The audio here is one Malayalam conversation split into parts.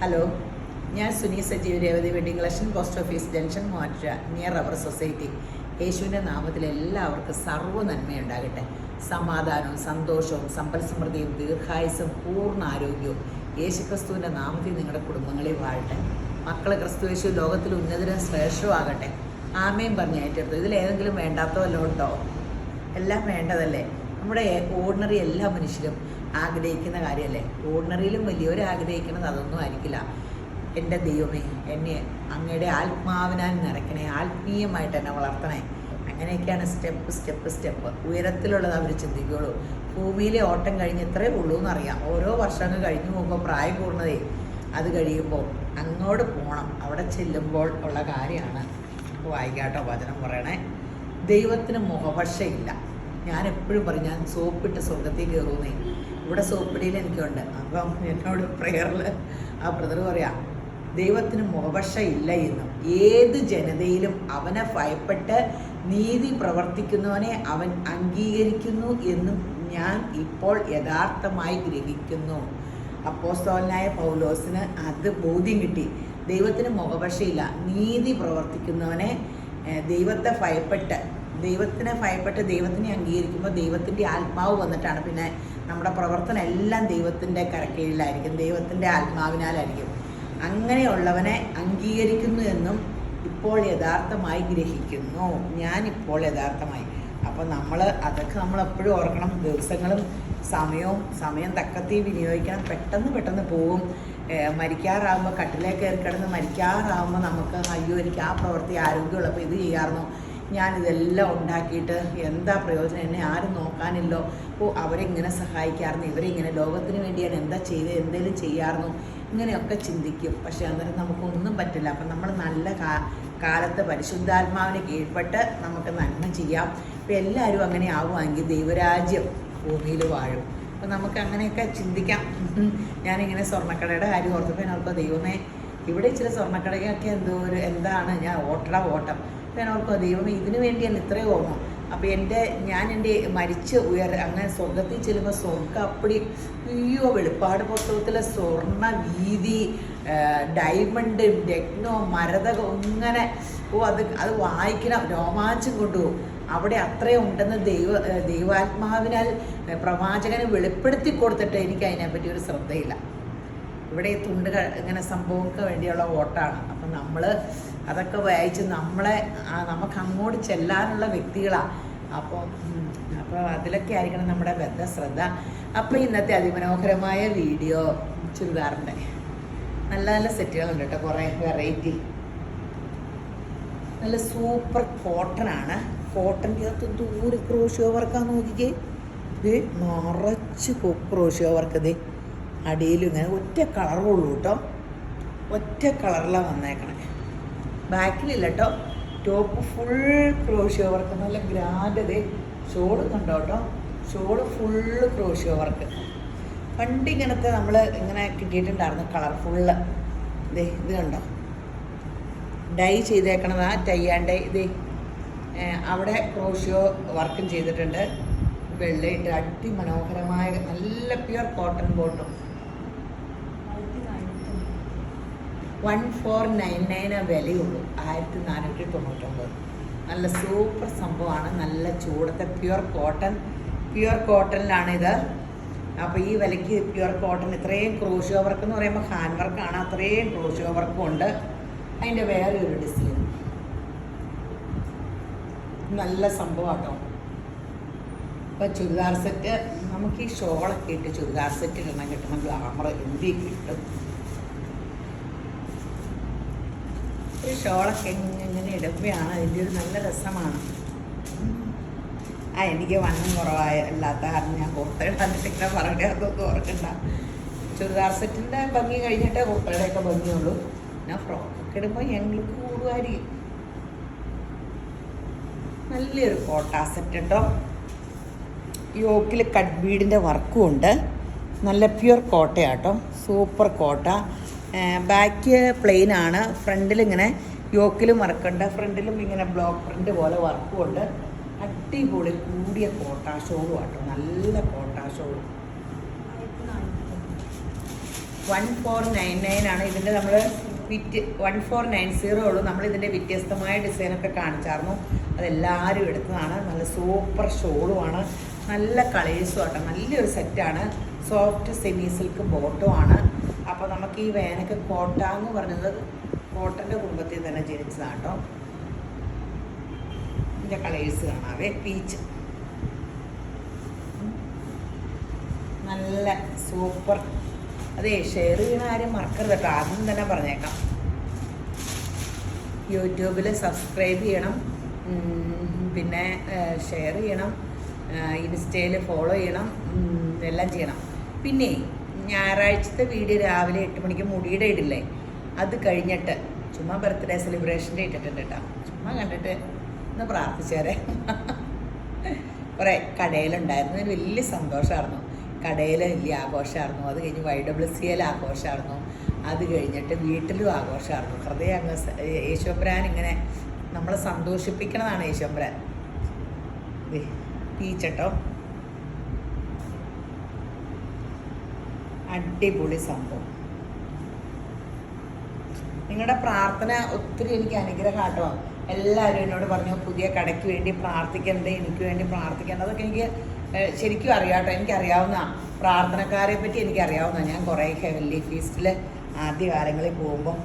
ഹലോ, ഞാൻ Suni Sajeev Revathi wedding collection, post office junction, Muvattupuzha, near our society. യേശുവിൻ്റെ നാമത്തിൽ എല്ലാവർക്കും സർവ്വ നന്മയുണ്ടാകട്ടെ. സമാധാനവും സന്തോഷവും സമ്പൽ സമൃദ്ധിയും ദീർഘായുസും പൂർണ്ണ ആരോഗ്യവും യേശുക്രിസ്തുവിൻ്റെ നാമത്തിൽ നിങ്ങളുടെ കുടുംബങ്ങളിൽ വാഴട്ടെ. മക്കൾ ക്രിസ്തുയേശു ലോകത്തിൽ ഉന്നതരും ശ്രേഷ്ഠമാകട്ടെ. ആമേൻ പറഞ്ഞ് ഏറ്റെടുത്തു. ഇതിലേതെങ്കിലും വേണ്ടാത്ത വല്ലതും ഉണ്ടോ? എല്ലാം വേണ്ടതല്ലേ? നമ്മുടെ ഓർഡിനറി എല്ലാ മനുഷ്യരും ആഗ്രഹിക്കുന്ന കാര്യമല്ലേ? ഓർഡിനറിയിലും വലിയവർ ആഗ്രഹിക്കുന്നത് അതൊന്നും ആയിരിക്കില്ല. എൻ്റെ ദൈവമേ, എന്നെ അങ്ങയുടെ ആത്മാവിനാൽ നിറയ്ക്കണേ, ആത്മീയമായിട്ട് എന്നെ വളർത്തണേ. അങ്ങനെയൊക്കെയാണ് സ്റ്റെപ്പ് ഉയരത്തിലുള്ളത് അവർ ചിന്തിക്കുകയുള്ളൂ. ഭൂമിയിലെ ഓട്ടം കഴിഞ്ഞ് ഇത്രയേ ഉള്ളൂ എന്നറിയാം. ഓരോ വർഷങ്ങൾ കഴിഞ്ഞു പോകുമ്പോൾ പ്രായം കൂടുന്നതേ, അത് കഴിയുമ്പോൾ അങ്ങോട്ട് പോകണം. അവിടെ ചെല്ലുമ്പോൾ ഉള്ള കാര്യമാണ്. വായിക്കാട്ടോ, വചനം പറയണേ. ദൈവത്തിന് മുഖപക്ഷയില്ല. ഞാൻ എപ്പോഴും പറയും, ഞാൻ സോപ്പിട്ട് സ്വർഗത്തിൽ കയറുന്നേ. ഇവിടെ സോപ്പിടിയിൽ എനിക്കുണ്ട്. അപ്പം എന്നോട് പ്രെയറിൽ ആ ബ്രദർ പറയാം, ദൈവത്തിന് മുഖപക്ഷ ഇല്ല എന്നും ഏത് ജനതയിലും അവനെ ഭയപ്പെട്ട് നീതി പ്രവർത്തിക്കുന്നവനെ അവൻ അംഗീകരിക്കുന്നു എന്നും ഞാൻ ഇപ്പോൾ യഥാർത്ഥമായി ഗ്രഹിക്കുന്നു. അപ്പോസ്തലനായ പൗലോസിന് അത് ബോധ്യം കിട്ടി. ദൈവത്തിന് മുഖപക്ഷയില്ല. നീതി പ്രവർത്തിക്കുന്നവനെ ദൈവത്തെ ഭയപ്പെട്ട് ദൈവത്തിനെ അംഗീകരിക്കുമ്പോൾ ദൈവത്തിൻ്റെ ആത്മാവ് വന്നിട്ടാണ്. പിന്നെ നമ്മുടെ പ്രവർത്തനം എല്ലാം ദൈവത്തിൻ്റെ കരക്കീഴിലായിരിക്കും, ദൈവത്തിൻ്റെ ആത്മാവിനാലായിരിക്കും. അങ്ങനെയുള്ളവനെ അംഗീകരിക്കുന്നു എന്നും ഇപ്പോൾ യഥാർത്ഥമായി ഗ്രഹിക്കുന്നു. ഞാനിപ്പോൾ യഥാർത്ഥമായി. അപ്പോൾ അതൊക്കെ നമ്മളെപ്പോഴും ഓർക്കണം. ദിവസങ്ങളും സമയം തക്കത്തിൽ വിനിയോഗിക്കണം. പെട്ടെന്ന് പോവും. മരിക്കാറാകുമ്പോൾ കട്ടിലേക്ക് കയറി കിടന്ന് മരിക്കാറാകുമ്പോൾ നമുക്ക് അയ്യോ, എനിക്ക് ആ പ്രവൃത്തി ആരോഗ്യമുള്ളപ്പോൾ ഇത് ചെയ്യാറുന്നു, ഞാനിതെല്ലാം ഉണ്ടാക്കിയിട്ട് എന്താ പ്രയോജനം, എന്നെ ആരും നോക്കാനില്ലോ, അവരെങ്ങനെ സഹായിക്കാറുന്നു, ഇവരിങ്ങനെ ലോകത്തിന് വേണ്ടിയാണ് എന്താ ചെയ്തത്, എന്തെങ്കിലും ചെയ്യാറുന്നു, ഇങ്ങനെയൊക്കെ ചിന്തിക്കും. പക്ഷേ അന്നേരം നമുക്കൊന്നും പറ്റില്ല. അപ്പം നമ്മൾ നല്ല കാലത്ത് പരിശുദ്ധാത്മാവിന് കീഴ്പ്പെട്ട് നമുക്ക് നന്മ ചെയ്യാം. ഇപ്പം എല്ലാവരും അങ്ങനെ ആവുമെങ്കിൽ ദൈവരാജ്യം ഭൂമിയിൽ വാഴും. അപ്പം നമുക്ക് അങ്ങനെയൊക്കെ ചിന്തിക്കാം. ഞാനിങ്ങനെ സ്വർണ്ണക്കടയുടെ കാര്യം ഓർത്തപ്പോൾ എന്നോർക്കോ, ദൈവമേ, ഇവിടെ ഇച്ചിരി സ്വർണ്ണക്കടയൊക്കെ എന്താണ് ഞാൻ ഓട്ടം. അപ്പം എന്നോർക്കോ, ദൈവമേ, ഇതിനു വേണ്ടിയാണ് ഇത്രയും ഓർമ്മ. അപ്പം ഞാൻ എൻ്റെ മരിച്ച് അങ്ങനെ സ്വർഗത്തിൽ ചെല്ലുമ്പോൾ സ്വർഗ്ഗം അപ്പടി അയ്യോ, വെളിപ്പാട് പുസ്തകത്തിലെ സ്വർണ്ണ വീതി, ഡയമണ്ട്, രത്നോ, മരതകം, ഇങ്ങനെ അത് വായിക്കണം, രോമാഞ്ചം കൊണ്ടുപോകും. അവിടെ അത്രയും ഉണ്ടെന്ന് ദൈവാത്മാവിനാൽ പ്രവാചകനെ വെളിപ്പെടുത്തി കൊടുത്തിട്ട് എനിക്ക് അതിനെപ്പറ്റി ഒരു ശ്രദ്ധയില്ല. ഇവിടെ ഈ തുണ്ടുകൾ ഇങ്ങനെ സംഭവങ്ങൾക്ക് വേണ്ടിയുള്ള ഓട്ടാണ്. അപ്പം നമ്മൾ അതൊക്കെ വായിച്ച് നമുക്ക് അങ്ങോട്ട് ചെല്ലാനുള്ള വ്യക്തികളാണ്. അപ്പോൾ അതിലൊക്കെ ആയിരിക്കണം നമ്മുടെ ശ്രദ്ധ. അപ്പോൾ ഇന്നത്തെ അതിമനോഹരമായ വീഡിയോ ചുരിദാറിൻ്റെ നല്ല നല്ല സെറ്റുകളുണ്ട് കേട്ടോ, കുറേ വെറൈറ്റി. നല്ല സൂപ്പർ കോട്ടനാണ്. കോട്ടൻ്റെ അകത്ത് ദൂരെ ക്രോഷ്യോ വർക്കാന്ന് നോക്കിക്കേ. ഇത് നിറച്ച് ക്രോഷ്യോ വർക്ക്. ഇത് അടിയിലും ഇങ്ങനെ ഒറ്റ കളറുള്ളൂ കേട്ടോ, ഒറ്റ കളറിലാണ് വന്നേക്കണേ. ബാക്കിലില്ല കേട്ടോ, ടോപ്പ് ഫുൾ ക്രോഷ്യോ വർക്ക്, നല്ല ഗ്രാൻഡ്. ഷോള് കണ്ടോ കേട്ടോ, ഷോള് ഫുള്ള് ക്രോഷ്യോ വർക്ക്. പണ്ട് ഇങ്ങനത്തെ നമ്മൾ ഇങ്ങനെ കിട്ടിയിട്ടുണ്ടായിരുന്നു കളർഫുള്ള്. ഇത് കണ്ടോ, ഡൈ ചെയ്തേക്കണതാ, ടൈ ആൻഡ് ഡൈ. അവിടെ ക്രോഷ്യോ വർക്കും ചെയ്തിട്ടുണ്ട്, വെള്ളയിട്ട് അതിമനോഹരമായ നല്ല പ്യുർ കോട്ടൺ ബോട്ടും. 1499 വിലയുള്ളൂ, 1499. നല്ല സൂപ്പർ സംഭവമാണ്. നല്ല ചൂടത്തെ പ്യുർ കോട്ടണിലാണിത്. അപ്പോൾ ഈ വിലയ്ക്ക് പ്യുർ കോട്ടൺ, ഇത്രയും ക്രോഷ്യോ വർക്ക് എന്ന് പറയുമ്പോൾ ഹാൻഡ് വർക്കാണ്, അത്രയും ക്രോഷ്യോ വർക്കും ഉണ്ട്. അതിൻ്റെ വേറെ ഒരു ഡിസൈൻ നല്ല സംഭവം കേട്ടോ. ഇപ്പോൾ ചുരിദാർ സെറ്റ്, നമുക്ക് ഈ ഷോളൊക്കെ ഇട്ട് ചുരിദാർ സെറ്റ് കിട്ടണം ഗ്ലാമർ എന്തി കിട്ടും. ഒരു ഷോളൊക്കെ ഇങ്ങനെ ഇടുമ്പോഴാണ് അതിൻ്റെ ഒരു നല്ല രസമാണ്. എനിക്ക് വണ്ണം കുറവായല്ലാത്ത കാരണം ഞാൻ കുർത്തയിടാന്നിട്ട് ഇങ്ങനെ പറഞ്ഞിട്ട് അതൊക്കെ ഓർക്കണ്ട. ചുരിദാർ സെറ്റിൻ്റെ ഭംഗി കഴിഞ്ഞിട്ടേ കുർത്തയുടെയൊക്കെ ഭംഗിയുള്ളൂ. പിന്നെ ഫ്രോക്കൊക്കെ ഇടുമ്പോൾ ഞങ്ങൾക്ക് കൂടുമായിരിക്കും. നല്ലൊരു കോട്ട സെറ്റ് കേട്ടോ. യോക്കിൽ കട്ട് ബീഡിൻ്റെ വർക്കും ഉണ്ട്. നല്ല പ്യുർ കോട്ടയാട്ടോ, സൂപ്പർ കോട്ട. ബാക്ക് പ്ലെയിൻ ആണ്, ഫ്രണ്ടിലിങ്ങനെ യോക്കിലും വർക്കുണ്ട്, ഫ്രണ്ടിലും ഇങ്ങനെ ബ്ലോക്ക് പ്രിൻ്റ് പോലെ വർക്കും ഉണ്ട്. അടിപൊളി കൂടിയ കോട്ടാ ഷോളും ആട്ടോ, നല്ല കോട്ടാ ഷോളും. 1499 ആണ് ഇതിൻ്റെ നമ്മൾ 1490 ഉള്ളൂ. നമ്മളിതിൻ്റെ വ്യത്യസ്തമായ ഡിസൈനൊക്കെ കാണിച്ചായിരുന്നു, അതെല്ലാവരും എടുത്തതാണ്. നല്ല സൂപ്പർ ഷോളുമാണ്, നല്ല കളേഴ്സും ആട്ടോ, നല്ലൊരു സെറ്റാണ്. സോഫ്റ്റ് സെമി സിൽക്ക് ബോട്ടുമാണ്. അപ്പോൾ നമുക്ക് ഈ വേനൊക്കെ കോട്ടാന്ന് പറഞ്ഞത് കോട്ടൻ്റെ കുടുംബത്തിൽ തന്നെ ജനിച്ചതാണ് കേട്ടോ. ഇതിൻ്റെ കളേഴ്സ് കാണാവേ, പീച്ച്, നല്ല സൂപ്പർ. അതെ, ഷെയർ ചെയ്യണ കാര്യം മറക്കരുത് കേട്ടോ, ആദ്യം തന്നെ പറഞ്ഞേക്കാം. യൂട്യൂബിൽ സബ്സ്ക്രൈബ് ചെയ്യണം, പിന്നെ ഷെയർ ചെയ്യണം, ഇൻസ്റ്റയിൽ ഫോളോ ചെയ്യണം, എല്ലാം ചെയ്യണം. പിന്നെ ഞായറാഴ്ചത്തെ വീഡിയോ രാവിലെ 8 മണിക്ക് മുടിയുടെ ഇടില്ലേ, അത് കഴിഞ്ഞിട്ട് ചുമ്മാ ബർത്ത്ഡേ സെലിബ്രേഷൻ്റെ ഇട്ടിട്ടുണ്ട് കേട്ടോ. ചുമ്മാ കണ്ടിട്ട് ഒന്ന് പ്രാർത്ഥിച്ചേരെ. കുറേ കടയിലുണ്ടായിരുന്നു, ഒരു വലിയ സന്തോഷമായിരുന്നു. കടയിൽ വലിയ ആഘോഷമായിരുന്നു. അത് കഴിഞ്ഞ് YWCA ആഘോഷമായിരുന്നു. അത് കഴിഞ്ഞിട്ട് വീട്ടിലും ആഘോഷമായിരുന്നു. ഹൃദയം അങ്ങ് യേശുബ്രാൻ ഇങ്ങനെ നമ്മളെ സന്തോഷിപ്പിക്കണതാണ് യേശുബ്രാൻ. പീച്ചട്ടോ, അടിപൊളി സംഭവം. നിങ്ങളുടെ പ്രാർത്ഥന ഒത്തിരി എനിക്ക് അനുഗ്രഹം കേട്ടോ. എല്ലാവരും എന്നോട് പറഞ്ഞു പുതിയ കടയ്ക്ക് വേണ്ടി പ്രാർത്ഥിക്കണ്ടേ, എനിക്ക് വേണ്ടി പ്രാർത്ഥിക്കേണ്ടത്. അതൊക്കെ എനിക്ക് ശരിക്കും അറിയാം കേട്ടോ. എനിക്കറിയാവുന്ന പ്രാർത്ഥനക്കാരെ പറ്റി എനിക്കറിയാവുന്ന. ഞാൻ കുറേ ഹെവൻലി ഫീസ്റ്റിൽ ആദ്യ കാലങ്ങളിൽ പോകുമ്പോൾ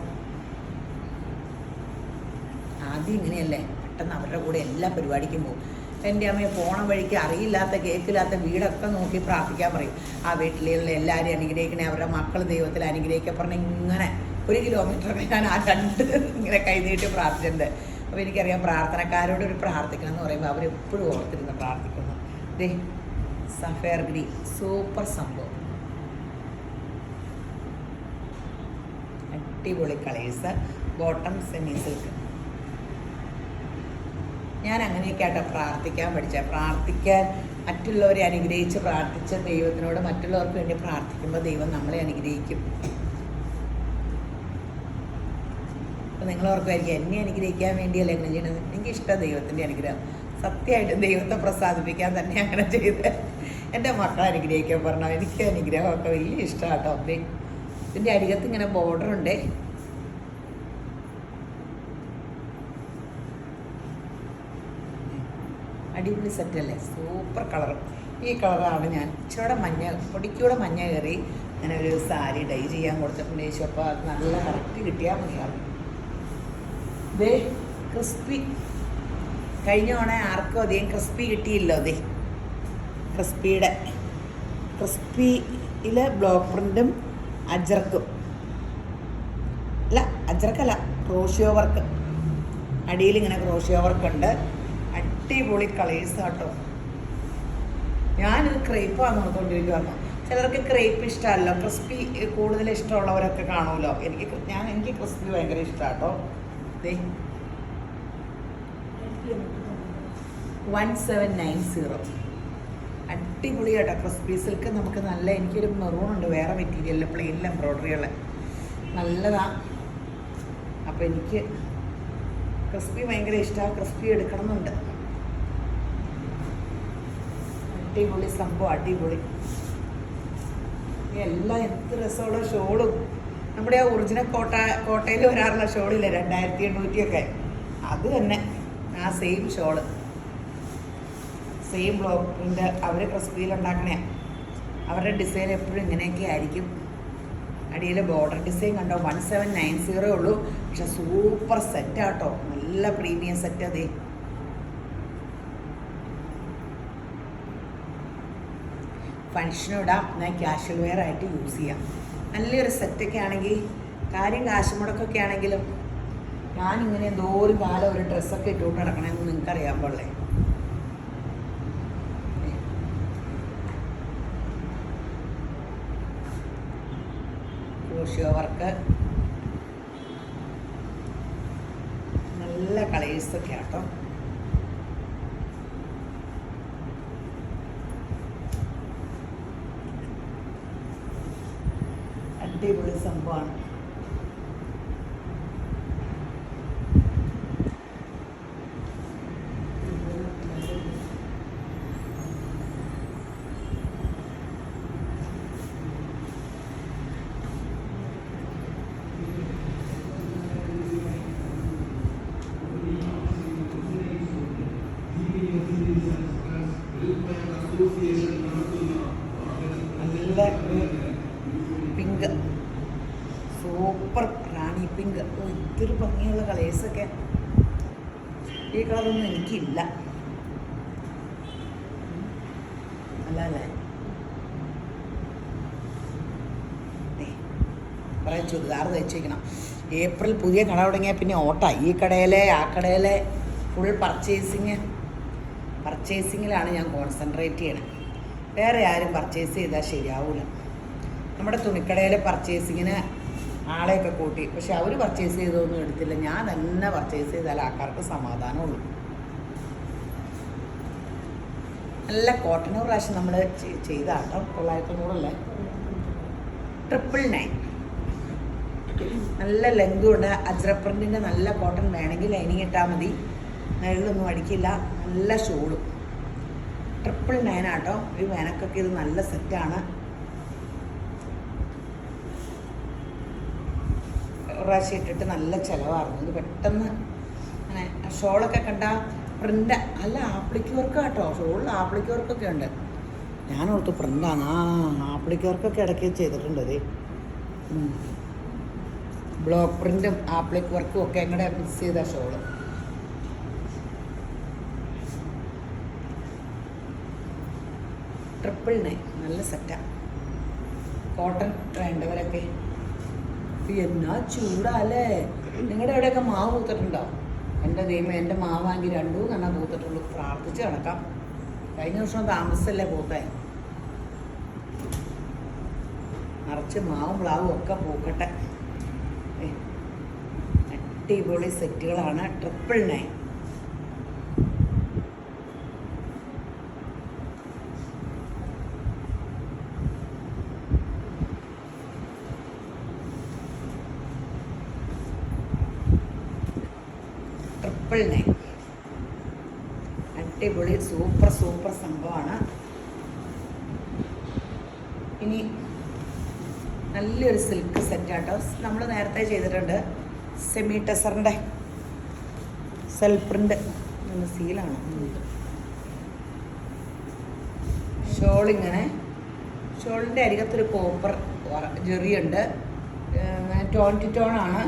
ആദ്യം ഇങ്ങനെയല്ലേ, പെട്ടെന്ന് അവരുടെ കൂടെ എല്ലാ പരിപാടിക്കും പോകും. എൻ്റെ അമ്മയെ പോണ വഴിക്ക് അറിയില്ലാത്ത കേൾക്കില്ലാത്ത വീടൊക്കെ നോക്കി പ്രാർത്ഥിക്കാൻ പറയും. ആ വീട്ടിലുള്ള എല്ലാവരും അനുഗ്രഹിക്കണേ, അവരുടെ മക്കൾ ദൈവത്തിൽ അനുഗ്രഹിക്കാൻ പറഞ്ഞ് ഇങ്ങനെ 1 കിലോമീറ്ററൊക്കെ ഞാൻ ആ 2 ഇങ്ങനെ കൈനീട്ടി പ്രാർത്ഥിച്ചിട്ടുണ്ട്. അപ്പോൾ എനിക്കറിയാം പ്രാർത്ഥനക്കാരോട് ഒരു പ്രാർത്ഥിക്കണം എന്ന് പറയുമ്പോൾ അവരെപ്പോഴും ഓർത്തിരുന്ന് പ്രാർത്ഥിക്കുന്നു. ദേ സഫയർ ഗ്രീൻ, സൂപ്പർ സംഭവം, അടിപൊളി കളേഴ്സ്, ബോട്ടം സെമി സിൽക്ക്. ഞാൻ അങ്ങനെയൊക്കെ ആട്ടോ പ്രാർത്ഥിക്കാൻ പഠിച്ച. പ്രാർത്ഥിക്കാൻ മറ്റുള്ളവരെ അനുഗ്രഹിച്ച് പ്രാർത്ഥിച്ച ദൈവത്തിനോട് മറ്റുള്ളവർക്ക് വേണ്ടി പ്രാർത്ഥിക്കുമ്പോൾ ദൈവം നമ്മളെ അനുഗ്രഹിക്കും. അപ്പം നിങ്ങൾ ഓർക്കുമായിരിക്കും എന്നെ അനുഗ്രഹിക്കാൻ വേണ്ടിയല്ല എങ്ങനെ ചെയ്യണത്. എനിക്കിഷ്ടം ദൈവത്തിൻ്റെ അനുഗ്രഹം. സത്യമായിട്ട് ദൈവത്തെ പ്രസാദിപ്പിക്കാൻ തന്നെ അങ്ങനെ ചെയ്ത് എൻ്റെ മക്കളെ അനുഗ്രഹിക്കാൻ പറഞ്ഞാൽ എനിക്ക് അനുഗ്രഹമൊക്കെ വലിയ ഇഷ്ടമാട്ടോ. ഇതിൻ്റെ അരികത്ത് ഇങ്ങനെ ബോർഡറുണ്ട്. അടിപൊളി സെറ്റല്ലേ, സൂപ്പർ കളർ. ഈ കളറാണ് ഞാൻ ഇച്ചിരി മഞ്ഞ, പൊടിക്കൂടെ മഞ്ഞ കയറി അങ്ങനെ ഒരു സാരി ഡൈ ചെയ്യാൻ കൊടുത്തിട്ടുണ്ട് യേശു. അപ്പോൾ അത് നല്ല കറക്റ്റ് കിട്ടിയാൽ മതിയാവും. ദേ ക്രിസ്പി, കഴിഞ്ഞ തവണ ആർക്കും അധികം ക്രിസ്പി കിട്ടിയില്ലോ. അതെ ക്രിസ്പിയിൽ ബ്ലോക്ക് പ്രിൻറ്റും അജ്രക്കും അല്ല, അജ്രക്കല്ല, ക്രോഷിയോ വർക്ക്. അടിയിൽ ഇങ്ങനെ ക്രോഷിയോ വർക്ക് ഉണ്ട്. അടിപൊളി കളേഴ്സ് കേട്ടോ. ഞാനിത് ക്രേപ്പാന്ന് നോക്കൊണ്ടിരിക്കുവായിരുന്നു. ചിലർക്ക് ക്രേപ്പ് ഇഷ്ടമല്ലോ, ക്രിസ്പി കൂടുതൽ ഇഷ്ടമുള്ളവരൊക്കെ കാണുമല്ലോ. എനിക്ക് ക്രിസ്പി ഭയങ്കര ഇഷ്ടമാണ് കേട്ടോ. ദേ 1790 അടിപൊളി കേട്ടോ. ക്രിസ്പി സിൽക്ക് നമുക്ക് നല്ല, എനിക്കൊരു മെറൂൺ ഉണ്ട് വേറെ മെറ്റീരിയലിൽ, പ്ലെയിനിൽ എംബ്രോയ്ഡറികൾ നല്ലതാണ്. അപ്പോൾ എനിക്ക് ക്രിസ്പി ഭയങ്കര ഇഷ്ടമാണ്, ക്രിസ്പി എടുക്കണമെന്നുണ്ട്. അടിപൊളി സംഭവം, അടിപൊളി. എല്ലാം എന്ത് രസമുള്ള ഷോളും. നമ്മുടെ ആ ഒറിജിനൽ കോട്ടയിൽ വരാറുള്ള ഷോളില്ലേ 2800 അത് തന്നെ, ആ സെയിം ഷോള്, സെയിം ബ്ലോക്കിൻ്റെ അവർ ക്രിസ്പിയിൽ ഉണ്ടാക്കണേ. അവരുടെ ഡിസൈൻ എപ്പോഴും ഇങ്ങനെയൊക്കെ ആയിരിക്കും. അടിയിൽ ബോർഡർ ഡിസൈൻ കണ്ടോ. 1790 ഉള്ളൂ, പക്ഷെ സൂപ്പർ സെറ്റാട്ടോ, നല്ല പ്രീമിയം സെറ്റ്. അതേ ഫങ്ഷനിടാം, എന്നാൽ ക്യാഷ്വൽ വെയർ ആയിട്ട് യൂസ് ചെയ്യാം. നല്ലൊരു സെറ്റൊക്കെ ആണെങ്കിൽ, കാര്യം കാശ് മുടക്കൊക്കെ ആണെങ്കിലും ഞാനിങ്ങനെ എന്തോരം കാലം ഒരു ഡ്രസ്സൊക്കെ ഇട്ടുകൊണ്ട് നടക്കണമെന്ന് നിങ്ങൾക്കറിയാൻ പാടില്ലേ. ക്രോഷിയോ വർക്ക്, നല്ല കളേഴ്സൊക്കെ ആട്ടോ. അടിപൊളി സംഭവമാണ്. സൂപ്പർ റാണി പിങ്ക്. ഇതൊരു ഭംഗിയുള്ള കളേഴ്സൊക്കെ. ഈ കളറൊന്നും എനിക്കില്ല. അല്ല അല്ലേ, കുറേ ചുരിദാർ തയ്ച്ച് വയ്ക്കണം. ഏപ്രിൽ പുതിയ കട തുടങ്ങിയാൽ പിന്നെ ഓട്ടാ. ഈ കടയിലെ ആ കടയിലെ ഫുൾ പർച്ചേസിങ്ങിലാണ് ഞാൻ കോൺസെൻട്രേറ്റ് ചെയ്യണത്. വേറെ ആരും പർച്ചേസ് ചെയ്താൽ ശരിയാവില്ല. നമ്മുടെ തുണിക്കടയിലെ പർച്ചേസിങ്ങിന് ആളെയൊക്കെ കൂട്ടി, പക്ഷെ അവർ പർച്ചേസ് ചെയ്തൊന്നും എടുത്തില്ല. ഞാൻ തന്നെ പർച്ചേസ് ചെയ്താൽ ആൾക്കാർക്ക് സമാധാനമുള്ളൂ. നല്ല കോട്ടൺ പ്രാവശ്യം നമ്മൾ ചെയ്താട്ടോ. 900 999. നല്ല ലെങ്തും ഉണ്ട്. അജ്രക് പ്രിന്റിൻ്റെ നല്ല കോട്ടൺ വേണമെങ്കിൽ ലൈനിങ് ഇട്ടാൽ മതി. നെഴലൊന്നും അടിക്കില്ല. നല്ല ഷോളും. 999 ആട്ടോ. ഈ വേനക്കൊക്കെ ഇത് നല്ല സെറ്റാണ്. പ്രാവശ്യം ഇട്ടിട്ട് നല്ല ചിലവായിരുന്നു. ഇത് പെട്ടെന്ന് അങ്ങനെ ഷോളൊക്കെ കണ്ട പ്രിൻ്റ് അല്ല, ആപ്ലിക്ക് വർക്ക് കേട്ടോ. ഷോളിൽ ആപ്ലിക്ക് വർക്കൊക്കെ ഉണ്ട്. ഞാനോർത്ത് പ്രിൻ്റാണ്. ആപ്ലിക്ക് വർക്കൊക്കെ ഇടയ്ക്ക് ചെയ്തിട്ടുണ്ട്. അത് ബ്ലോക്ക് പ്രിൻറ്റും ആപ്ലിക്ക് വർക്കും ഒക്കെ കൂടെ മിക്സ് ചെയ്ത ഷോള്. നല്ല സെറ്റാണ്. കോട്ടൺ വേണ്ടവരൊക്കെ. എന്നാ ചൂടാല്ലേ. നിങ്ങളുടെ എവിടെയൊക്കെ മാവ് പൂത്തിട്ടുണ്ടോ? എൻ്റെ ദൈവം, എൻ്റെ മാവാങ്കിൽ 2 പൂത്തിട്ടുള്ളൂ. പ്രാർത്ഥിച്ച് കിടക്കാം. കഴിഞ്ഞ വർഷം താമസിച്ചല്ലേ പൂത്തേ. നിറച്ച് മാവും പ്ലാവും ഒക്കെ പൂക്കട്ടെ. അടിപൊളി സെറ്റുകളാണ്. 999. അടിപൊളി സൂപ്പർ സംഭവമാണ്. ഇനി നല്ലൊരു സിൽക്ക് സെറ്റാട്ടോ. നമ്മൾ നേരത്തെ ചെയ്തിട്ടുണ്ട്. സെമി ടെസറിൻ്റെ സെൽഫ് പ്രിൻ്റ് സീലാണ്. ഷോളിങ്ങനെ, ഷോളിൻ്റെ അരികത്തൊരു കോപ്പർ ജെറിയുണ്ട്. ടോൺ ടു ടോൺ ആണ്.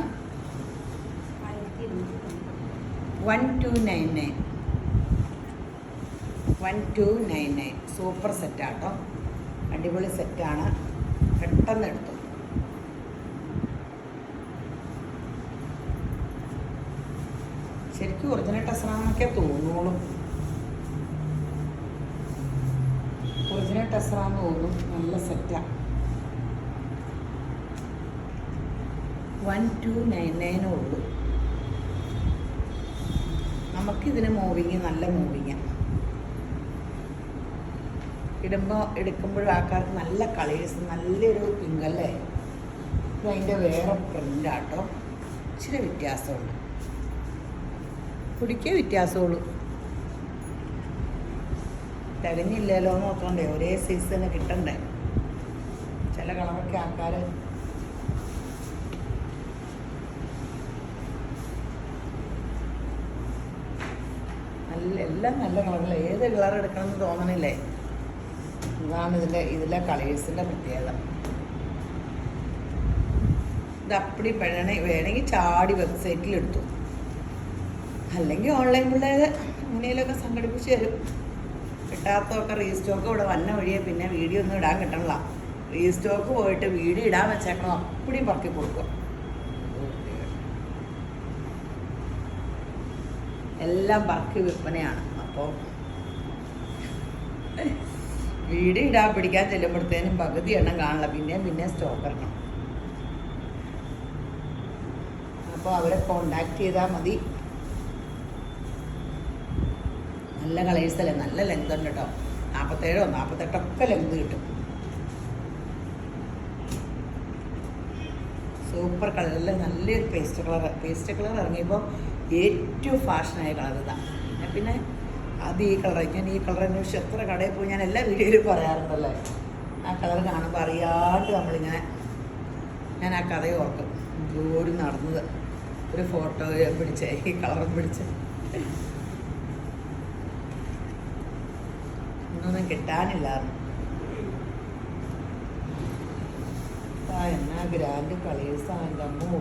1299. സൂപ്പർ സെറ്റാട്ടോ. അടിപൊളി സെറ്റാണ്. പെട്ടെന്ന് എടുത്തു. ശരിക്കും ഒറിജിനൽ ടെസറാന്നൊക്കെ തോന്നുള്ളൂ. ഒറിജിനൽ ടെസറാന്ന് തോന്നും. നല്ല സെറ്റാ. 1299 ഉള്ളൂ. നമുക്കിതിന് നല്ല മൂവിങ് എടുക്കുമ്പോഴും ആൾക്കാർക്ക് നല്ല കളേഴ്സ്. നല്ലൊരു പിങ്ക് അല്ലേ. ഇത് അതിൻ്റെ വേറെ പ്രിൻ്റാട്ടോ. ഇച്ചിരി വ്യത്യാസമുണ്ട്. കുടിക്കേ വ്യത്യാസമുള്ളൂ. തികഞ്ഞില്ലല്ലോ എന്ന് നോക്കണ്ടേ. ഒരേ സൈസ് തന്നെ കിട്ടണ്ടേ. ചില കളറൊക്കെ ആൾക്കാർ എല്ലാം നല്ല കളറില്ല. ഏത് കളർ എടുക്കണമെന്ന് തോന്നണില്ലേ. ഇതാണ് ഇതിലെ കളേഴ്സിൻ്റെ പ്രത്യേകത. ഇത് അപ്പടി വേണമെങ്കിൽ ചാടി വെബ്സൈറ്റിൽ എടുത്തു, അല്ലെങ്കിൽ ഓൺലൈൻ പിള്ളേർ എങ്ങനെയൊക്കെ സംഘടിപ്പിച്ച് തരും. കിട്ടാത്തതൊക്കെ റീസ്റ്റോക്ക് ഇവിടെ വന്ന വഴിയെ പിന്നെ വീഡിയോ ഒന്നും ഇടാൻ കിട്ടണില്ല. റീസ്റ്റോക്ക് പോയിട്ട് വീഡിയോ ഇടാൻ വെച്ചേക്കണം. അപ്പടിയും പറക്കി കൊടുക്കുക. എല്ലാം പറക്കി വിൽപ്പനയാണ്. അപ്പോൾ വീഡിയോ ഇടാൻ പിടിക്കാൻ ചെല്ലുമ്പോഴത്തേനും പകുതി എണ്ണം കാണില്ല. പിന്നെ സ്റ്റോക്ക് ഇറക്കണം. അപ്പോൾ അവരെ കോണ്ടാക്ട് ചെയ്താൽ മതി. നല്ല കളേഴ്സല്ലേ. നല്ല ലെങ്ത് ഉണ്ട് കേട്ടോ. 47 48 ലെങ്ത് കിട്ടും. സൂപ്പർ കളറല്ലേ. നല്ലൊരു പേസ്റ്റ് കളർ ഇറങ്ങിയപ്പോൾ ഏറ്റവും ഫാഷനായ കളർ ഇതാണ്. പിന്നെ അത് ഈ കളർ, ഞാൻ ഈ കളർ അന്വേഷിച്ച് എത്ര കടയിൽ പോയി ഞാൻ എല്ലാ വീഡിയോയിലും പറയാറുണ്ടല്ലേ. ആ കളർ കാണുമ്പോൾ അറിയാണ്ട് ഞാൻ ആ കഥ ഓർക്കും. ദൂരം നടന്നത് ഒരു ഫോട്ടോ പിടിച്ച് ഈ കളറും പിടിച്ച് ഒന്നും കിട്ടാനില്ലായിരുന്നു. എന്നാ ഗ്രാൻഡ് കളേഴ്സാണ് എൻ്റെ അമ്മോ.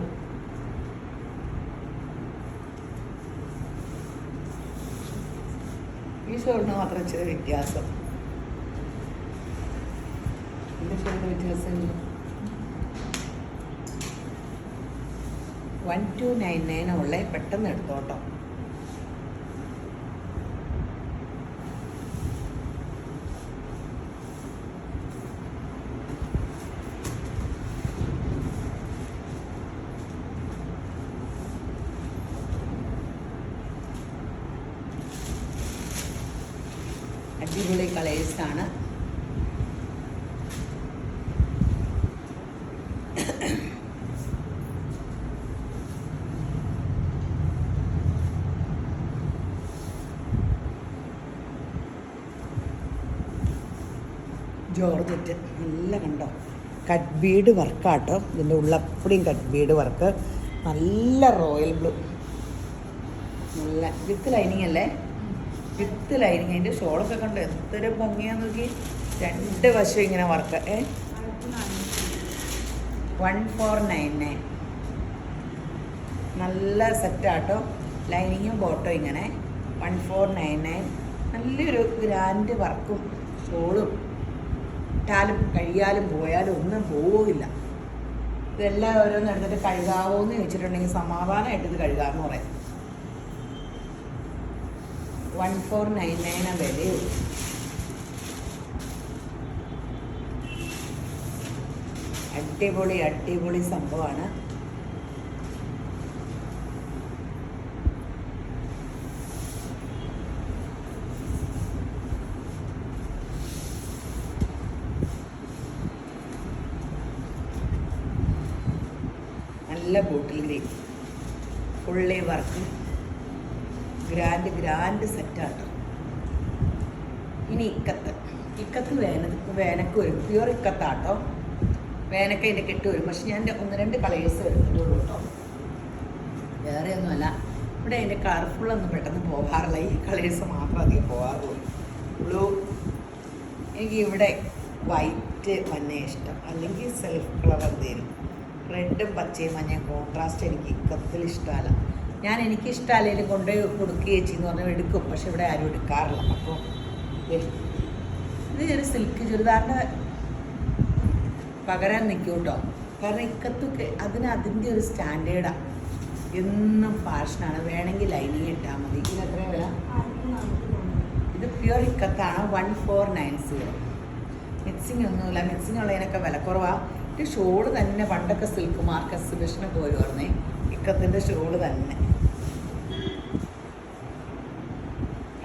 ഈ ഷോളിന് മാത്രം ഇച്ചിരി വ്യത്യാസം. എൻ്റെ ഷോളിന് വ്യത്യാസമില്ല. 1299 ഉള്ളേ, പെട്ടെന്ന് എടുത്തോട്ടോ. അടിപൊളി കളേഴ്സാണ്. ജോർജറ്റ് നല്ല കണ്ടോ, കട്ട് ബീഡ് വർക്കാട്ടോ. ഇതിൻ്റെ ഉള്ളപ്പടിയും കട്ട് ബീഡ് വർക്ക്, നല്ല റോയൽ ബ്ലൂ, നല്ല വിത്ത് ലൈനിങ് അല്ലേ, വിത്ത് ലൈനിങ്. അതിൻ്റെ ഷോളൊക്കെ കണ്ടോ എന്തൊരു ഭംഗിയാന്ന് നോക്കി, രണ്ട് വശം ഇങ്ങനെ വർക്ക്. 1499 നല്ല സെറ്റാട്ടോ. ലൈനിങ്ങും ബോട്ടോ ഇങ്ങനെ 1499. നല്ലൊരു ഗ്രാൻഡ് വർക്കും ഷോളും. ഇട്ടാലും കഴിയാലും പോയാലും ഒന്നും പോവില്ല. ഇതെല്ലാം ഓരോന്ന് എടുത്തിട്ട് കഴുകാവോ എന്ന് ചോദിച്ചിട്ടുണ്ടെങ്കിൽ സമാധാനമായിട്ട് ഇത് കഴുകാമെന്ന് പറയാം. 1499 വിലയുള്ളൂ. അടിപൊളി അടിപൊളി സംഭവമാണ്. നല്ല bottle green, fully work, grand സെറ്റാട്ടോ. ഇനി ഇക്കത്ത് വേനക്ക് വരും, പ്യുവർ ഇക്കത്താട്ടോ. വേനക്ക ഇതിൻ്റെ കെട്ട് വരും. പക്ഷെ ഞാൻ 1-2 കളേഴ്സ് എടുത്തിട്ടുള്ളൂ കേട്ടോ, വേറെ ഒന്നുമല്ല. ഇവിടെ അതിൻ്റെ കളർഫുള്ളൊന്നും പെട്ടെന്ന് പോകാറില്ല, ഈ കളേഴ്സ് മാത്രം അധികം പോകാറുള്ളൂ. ബ്ലൂ, എനിക്ക് ഇവിടെ വൈറ്റ് മഞ്ഞ ഇഷ്ടം, അല്ലെങ്കിൽ സെൽഫ് കളർ എന്തേലും. റെഡും പച്ചയും മഞ്ഞയും കോൺട്രാസ്റ്റ് എനിക്ക് ഇക്കത്തിൽ ഇഷ്ടമല്ല. എനിക്ക് ഇഷ്ടമല്ലെങ്കിലും കൊണ്ടുപോയി കൊടുക്കുകയും ചെയ്യുന്നു പറഞ്ഞാൽ എടുക്കും, പക്ഷെ ഇവിടെ ആരും എടുക്കാറില്ല. അപ്പോൾ ഇത് ഒരു സിൽക്ക് ചുരിദാറിൻ്റെ പകരാൻ നിൽക്കും കേട്ടോ. കാരണം ഇക്കത്തൊക്കെ അതിൻ്റെ ഒരു സ്റ്റാൻഡേർഡാണ്, എന്നും ഫാഷനാണ്. വേണമെങ്കിൽ ലൈനിങ് ഇട്ടാൽ മതി. ഇത് എത്ര വില? ഇത് പ്യുവർ ഇക്കത്താണ്. 1490. മിക്സിങ് ഒന്നുമില്ല, മിക്സിങ് ഉള്ളതിനൊക്കെ വില കുറവാണ്. ഈ ഷോള് തന്നെ പണ്ടൊക്കെ സിൽക്ക് മാർക്ക് എക്സിബിഷനൊക്കെ വരുവായിരുന്നേ, ഇക്കത്തിൻ്റെ ഷോള് തന്നെ.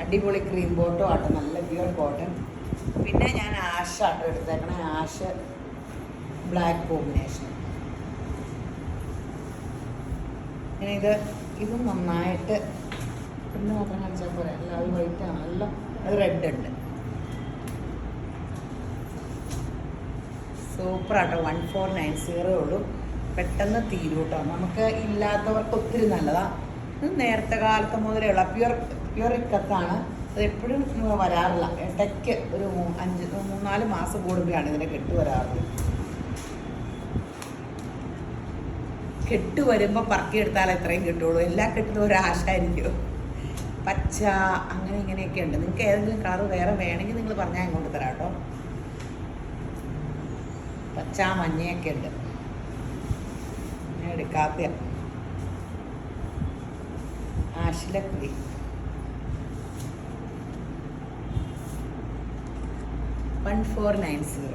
അടിപൊളി ക്രീം ബോട്ടോ ആട്ടോ, നല്ല പ്യുവർ കോട്ടൺ. പിന്നെ ഞാൻ ആഷ് ആട്ടോ എടുത്തേക്കണേ, ആഷ് ബ്ലാക്ക് കോമ്പിനേഷൻ. ഇനി ഇതും നന്നായിട്ട് പിന്നെ മാത്രം കാണിച്ചാൽ പോരാ, എല്ലാം വൈറ്റാണ്, എല്ലാം അത് റെഡ് ഉണ്ട്. സൂപ്പറാട്ടോ. 1490 ഉള്ളൂ. പെട്ടെന്ന് തീരും കേട്ടോ. നമുക്ക് ഇല്ലാത്തവർക്ക് ഒത്തിരി നല്ലതാണ്. ഇത് നേരത്തെ കാലത്ത് മുതലുള്ള പ്യുവർ ഇക്കത്താണ്. അത് എപ്പോഴും വരാറില്ല, ഇടയ്ക്ക് ഒരു 3-4 മാസം കൂടുമ്പോഴാണ് ഇതിൻ്റെ കെട്ട് വരാറുള്ളത്. കെട്ട് വരുമ്പോൾ പറക്കിയെടുത്താൽ എത്രയും കിട്ടുള്ളൂ. എല്ലാ കെട്ടിലും ഒരാശായിരിക്കും. പച്ച അങ്ങനെ ഇങ്ങനെയൊക്കെ ഉണ്ട്. നിങ്ങൾക്ക് ഏതെങ്കിലും കളർ വേറെ വേണമെങ്കിൽ നിങ്ങൾ പറഞ്ഞാൽ ഇങ്ങോട്ട് തരാം കേട്ടോ. പച്ച മഞ്ഞയൊക്കെ ഉണ്ട്, ഞാൻ എടുക്കാത്ത. ആഷിലക്കുടി 1490.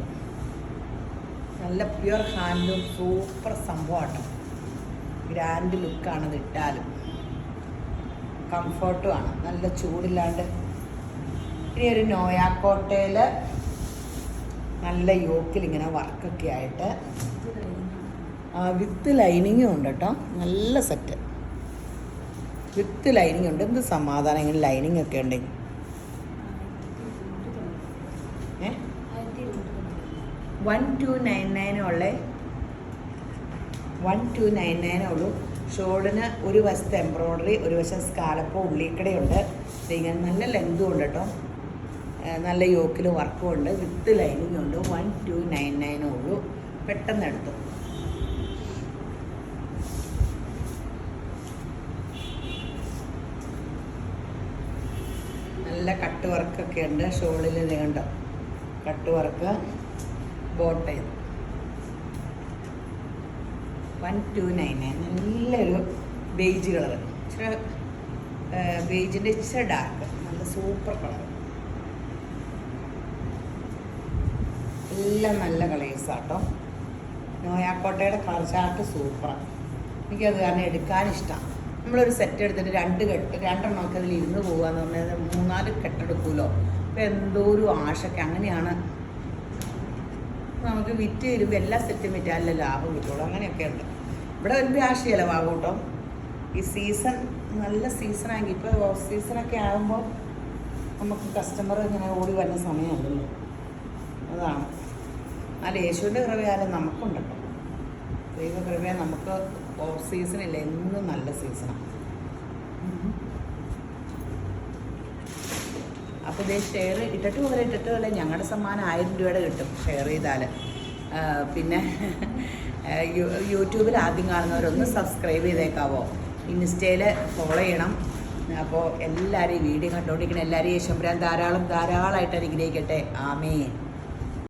നല്ല പ്യുവർ ഹാൻഡ്ലൂം, സൂപ്പർ സംഭവമാട്ടോ. ഗ്രാൻഡ് ലുക്കാണത് ഇട്ടാലും, കംഫർട്ടുമാണ്, നല്ല ചൂടില്ലാണ്ട്. ഇനി ഒരു നോയാക്കോട്ടയിൽ നല്ല യോക്കിൽ ഇങ്ങനെ വർക്കൊക്കെ ആയിട്ട് വിത്ത് ലൈനിങ്ങും ഉണ്ട് കേട്ടോ. നല്ല സെറ്റ് വിത്ത് ലൈനിങ് ഉണ്ട്. എന്ത് സമാധാനം ഇങ്ങനെ ലൈനിങ് ഒക്കെ ഉണ്ടെങ്കിൽ. 1299 ഉള്ളേ, 1299 ഉള്ളൂ. ഷോളിന് ഒരു വശത്ത് എംബ്രോയ്ഡറി, ഒരു വശം സ്കാലപ്പോ ഉള്ളിക്കടയുണ്ട്. ഇങ്ങനെ നല്ല ലെങ്തും ഉണ്ട് കേട്ടോ, നല്ല യോക്കിൽ വർക്കും ഉണ്ട്, വിത്ത് ലൈനിങ് ഉണ്ട്. 1299 ഉള്ളൂ. പെട്ടെന്ന് എടുത്തു. നല്ല കട്ട് വർക്കൊക്കെ ഉണ്ട് ഷോളിൽ. നീണ്ട കട്ട് വർക്ക് ബോട്ട് ചെയ്ത് 1299. നല്ലൊരു ബേജ് കളർ, ഇച്ചിരി ബേജിൻ്റെ ഇച്ചിരി ഡാർക്ക്, നല്ല സൂപ്പർ കളർ. എല്ലാം നല്ല കളേഴ്സാട്ടോ. നോയാക്കോട്ടയുടെ കളർ ചാർട്ട് സൂപ്പറാണ്. എനിക്കത് കാരണം എടുക്കാനിഷ്ടമാണ്. നമ്മളൊരു സെറ്റ് എടുത്തിട്ട് രണ്ടെണ്ണമൊക്കെ അതിൽ ഇരുന്ന് പോകുകയെന്ന് പറഞ്ഞാൽ 3-4 കെട്ടെടുക്കുമല്ലോ. അപ്പോൾ എന്തോ ഒരു ആശയ്ക്ക് അങ്ങനെയാണ് നമുക്ക് വിറ്റ് തരുമ്പോൾ എല്ലാ സെറ്റും വിറ്റാലേ ലാഭം കിട്ടുള്ളൂ. അങ്ങനെയൊക്കെ ഉണ്ട്. ഇവിടെ വരുമ്പോൾ ആശ ചിലവാകും കേട്ടോ. ഈ സീസൺ നല്ല സീസണാണെങ്കിൽ ഇപ്പോൾ ഓഫ് സീസണൊക്കെ ആകുമ്പോൾ നമുക്ക് കസ്റ്റമർ ഇങ്ങനെ ഓടി വരുന്ന സമയമല്ലല്ലോ. അതാണ്. അല്ല, യേശുവിൻ്റെ കൃപയാലും നമുക്കുണ്ടല്ലോ. ദൈവകൃപയ നമുക്ക് ഓഫ് സീസണില്ല, എന്നും നല്ല സീസണാണ്. അപ്പോൾ ഇതേ ഷെയർ ഇട്ടിട്ട് പോലെ ഞങ്ങളുടെ സമ്മാനം 1000 രൂപയുടെ കിട്ടും ഷെയർ ചെയ്താൽ. പിന്നെ യൂട്യൂബിൽ ആദ്യം കാണുന്നവരൊന്ന് സബ്സ്ക്രൈബ് ചെയ്തേക്കാവോ, ഇൻസ്റ്റയിൽ ഫോളോ ചെയ്യണം. അപ്പോൾ എല്ലാവരും ഈ വീഡിയോ കണ്ടുകൊണ്ടിരിക്കണം. എല്ലാവരും യേശുമ്പുരാൻ ധാരാളമായിട്ട് അനുഗ്രഹിക്കട്ടെ. ആമേൻ.